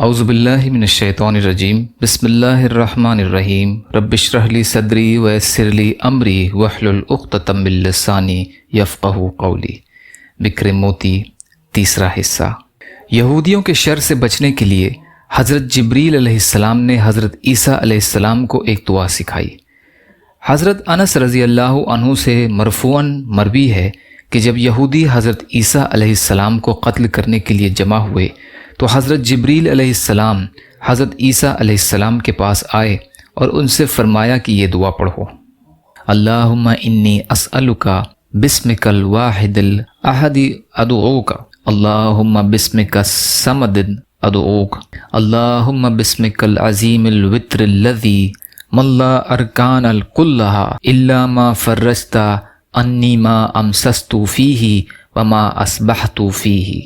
اعوذ باللہ من الشیطان الرجیم بسم اللہ الرحمن الرحیم رب اشرح لی صدری ویسر لی امری واحلل عقدۃ من لسانی یفقہوا قولی۔ بکر موتی تیسرا حصہ۔ یہودیوں کے شر سے بچنے کے لیے حضرت جبریل علیہ السلام نے حضرت عیسیٰ علیہ السلام کو ایک دعا سکھائی۔ حضرت انس رضی اللہ عنہ سے مرفوعاً مروی ہے کہ جب یہودی حضرت عیسیٰ علیہ السلام کو قتل کرنے کے لیے جمع ہوئے تو حضرت جبریل علیہ السلام حضرت عیسیٰ علیہ السلام کے پاس آئے اور ان سے فرمایا کہ یہ دعا پڑھو۔ اللہم انی اسألک بسمک الواحد الاحد ادعوک، اللہم بسمک الصمد ادعوک، اللہم بسمک العظیم الوتر الذی ملا ارکان الکلہا الا ما فرجت انی ما امسست فیہ وما اصبحت فیہ۔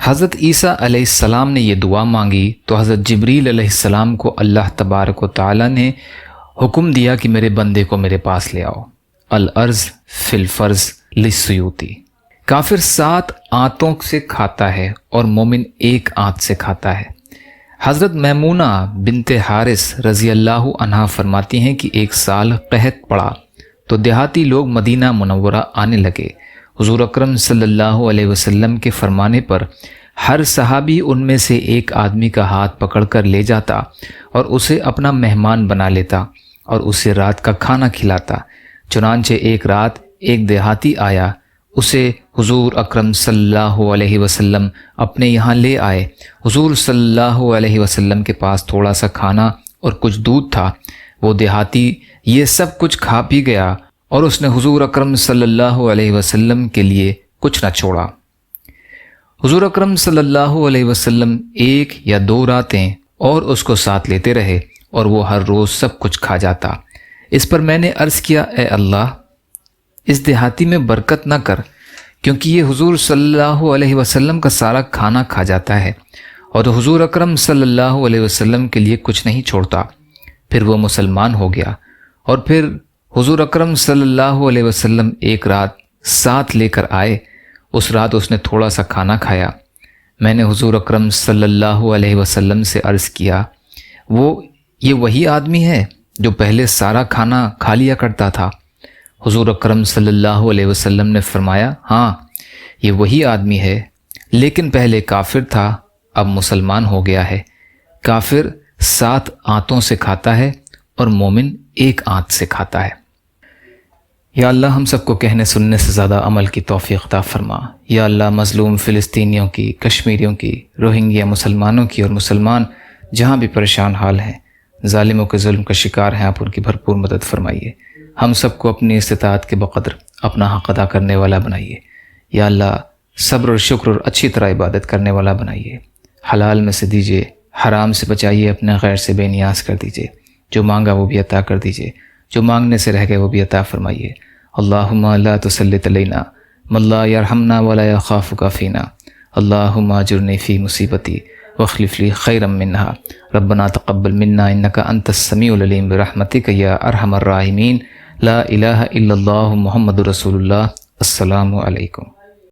حضرت عیسیٰ علیہ السلام نے یہ دعا مانگی تو حضرت جبریل علیہ السلام کو اللہ تبارک و تعالی نے حکم دیا کہ میرے بندے کو میرے پاس لے آؤ۔ الارض فی الفرض للسیوطی۔ کافر 7 آنتوں سے کھاتا ہے اور مومن 1 آنت سے کھاتا ہے۔ حضرت میمونہ بنت حارث رضی اللہ عنہا فرماتی ہیں کہ ایک سال قحط پڑا تو دیہاتی لوگ مدینہ منورہ آنے لگے۔ حضور اکرم صلی اللہ علیہ وسلم کے فرمانے پر ہر صحابی ان میں سے ایک آدمی کا ہاتھ پکڑ کر لے جاتا اور اسے اپنا مہمان بنا لیتا اور اسے رات کا کھانا کھلاتا۔ چنانچہ ایک رات ایک دیہاتی آیا، اسے حضور اکرم صلی اللہ علیہ وسلم اپنے یہاں لے آئے۔ حضور صلی اللہ علیہ وسلم کے پاس تھوڑا سا کھانا اور کچھ دودھ تھا۔ وہ دیہاتی یہ سب کچھ کھا پی گیا اور اس نے حضور اکرم صلی اللہ علیہ وسلم کے لیے کچھ نہ چھوڑا۔ حضور اکرم صلی اللہ علیہ وسلم 1 یا 2 راتیں اور اس کو ساتھ لیتے رہے اور وہ ہر روز سب کچھ کھا جاتا۔ اس پر میں نے عرض کیا، اے اللہ، اس دیہاتی میں برکت نہ کر، کیونکہ یہ حضور صلی اللہ علیہ وسلم کا سارا کھانا کھا جاتا ہے اور حضور اکرم صلی اللہ علیہ وسلم کے لیے کچھ نہیں چھوڑتا۔ پھر وہ مسلمان ہو گیا اور پھر حضور اکرم صلی اللہ علیہ وسلم ایک رات ساتھ لے کر آئے۔ اس رات اس نے تھوڑا سا کھانا کھایا۔ میں نے حضور اکرم صلی اللہ علیہ وسلم سے عرض کیا، یہ وہی آدمی ہے جو پہلے سارا کھانا کھا لیا کرتا تھا؟ حضور اکرم صلی اللہ علیہ وسلم نے فرمایا، ہاں یہ وہی آدمی ہے، لیکن پہلے کافر تھا، اب مسلمان ہو گیا ہے۔ کافر 7 آنتوں سے کھاتا ہے اور مومن 1 آنت سے کھاتا ہے۔ یا اللہ ہم سب کو کہنے سننے سے زیادہ عمل کی توفیق عطا فرما۔ یا اللہ مظلوم فلسطینیوں کی، کشمیریوں کی، روہنگیا مسلمانوں کی اور مسلمان جہاں بھی پریشان حال ہیں، ظالموں کے ظلم کا شکار ہیں، آپ ان کی بھرپور مدد فرمائیے۔ ہم سب کو اپنی استطاعت کے بقدر اپنا حق ادا کرنے والا بنائیے۔ یا اللہ صبر اور شکر اور اچھی طرح عبادت کرنے والا بنائیے۔ حلال میں سے دیجیے، حرام سے بچائیے، اپنے غیر سے بے نیاز کر دیجیے۔ جو مانگا وہ بھی عطا کر دیجیے، جو مانگنے سے رہ گئے وہ بھی عطا فرمائیے۔ اللہم لا تسلط علینا من لا یرحمنا ولا یخافک فینا، اللہم اجرنی فی مصیبتی واخلف لی خیرا منہا، ربنا تقبل منا انک انت السمیع العلیم برحمتک یا ارحم الراحمین، لا الہ الا اللہ محمد رسول اللہ۔ السلام علیکم۔